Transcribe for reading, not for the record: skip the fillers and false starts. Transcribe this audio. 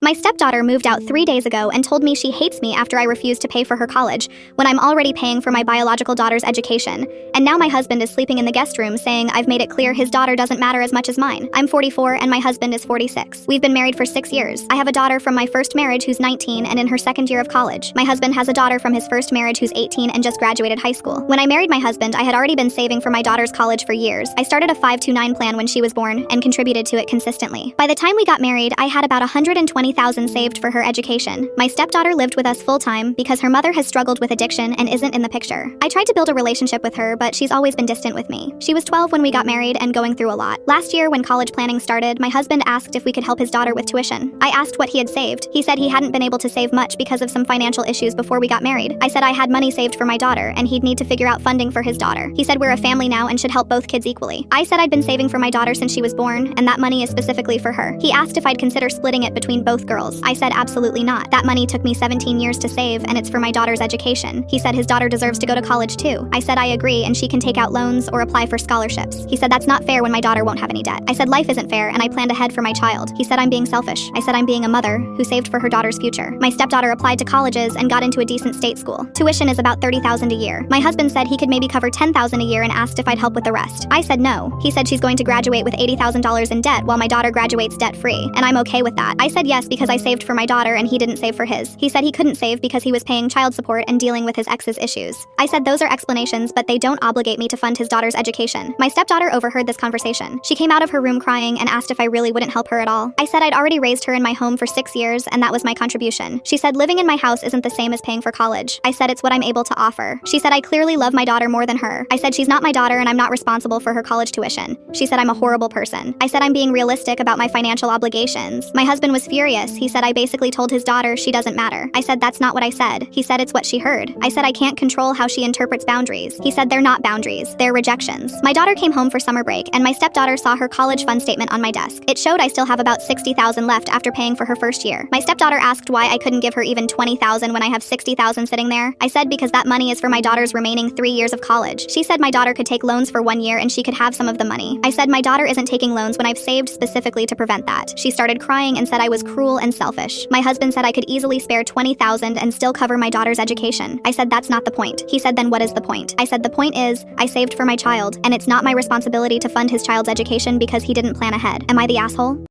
My stepdaughter moved out 3 days ago and told me she hates me after I refused to pay for her college, when I'm already paying for my biological daughter's education. And now my husband is sleeping in the guest room saying I've made it clear his daughter doesn't matter as much as mine. I'm 44 and my husband is 46. We've been married for 6 years. I have a daughter from my first marriage who's 19 and in her second year of college. My husband has a daughter from his first marriage who's 18 and just graduated high school. When I married my husband, I had already been saving for my daughter's college for years. I started a 529 plan when she was born and contributed to it consistently. By the time we got married, I had about $120,000 saved for her education. My stepdaughter lived with us full-time because her mother has struggled with addiction and isn't in the picture. I tried to build a relationship with her, but she's always been distant with me. She was 12 when we got married and going through a lot. Last year, when college planning started, my husband asked if we could help his daughter with tuition. I asked what he had saved. He said he hadn't been able to save much because of some financial issues before we got married. I said I had money saved for my daughter and he'd need to figure out funding for his daughter. He said we're a family now and should help both kids equally. I said I'd been saving for my daughter since she was born and that money is specifically for her. He asked if I'd consider splitting it between both girls. I said absolutely not. That money took me 17 years to save and it's for my daughter's education. He said his daughter deserves to go to college too. I said I agree and she can take out loans or apply for scholarships. He said that's not fair when my daughter won't have any debt. I said life isn't fair and I planned ahead for my child. He said I'm being selfish. I said I'm being a mother who saved for her daughter's future. My stepdaughter applied to colleges and got into a decent state school. Tuition is about $30,000 a year. My husband said he could maybe cover $10,000 a year and asked if I'd help with the rest. I said no. He said she's going to graduate with $80,000 in debt while my daughter graduates debt-free, and I'm okay with that. I said yes because I saved for my daughter and he didn't save for his. He said he couldn't save because he was paying child support and dealing with his ex's issues. I said those are explanations, but they don't obligate me to fund his daughter's education. My stepdaughter overheard this conversation. She came out of her room crying and asked if I really wouldn't help her at all. I said I'd already raised her in my home for 6 years and that was my contribution. She said living in my house isn't the same as paying for college. I said it's what I'm able to offer. She said I clearly love my daughter more than her. I said she's not my daughter and I'm not responsible for her college tuition. She said I'm a horrible person. I said I'm being realistic about my financial obligations. My husband was furious. He said I basically told his daughter she doesn't matter. I said that's not what I said. He said it's what she heard. I said I can't control how she interprets boundaries. He said they're not boundaries, they're rejections. My daughter came home for summer break and my stepdaughter saw her college fund statement on my desk. It showed I still have about $60,000 left after paying for her first year. My stepdaughter asked why I couldn't give her even $20,000 when I have $60,000 sitting there. I said because that money is for my daughter's remaining 3 years of college. She said my daughter could take loans for 1 year and she could have some of the money. I said my daughter isn't taking loans when I've saved specifically to prevent that. She started crying and said I was cruel and selfish. My husband said I could easily spare $20,000 and still cover my daughter's education. I said that's not the point. He said then what is the point? I said the point is I saved for my child and it's not my responsibility to fund his child's education because he didn't plan ahead. Am I the asshole?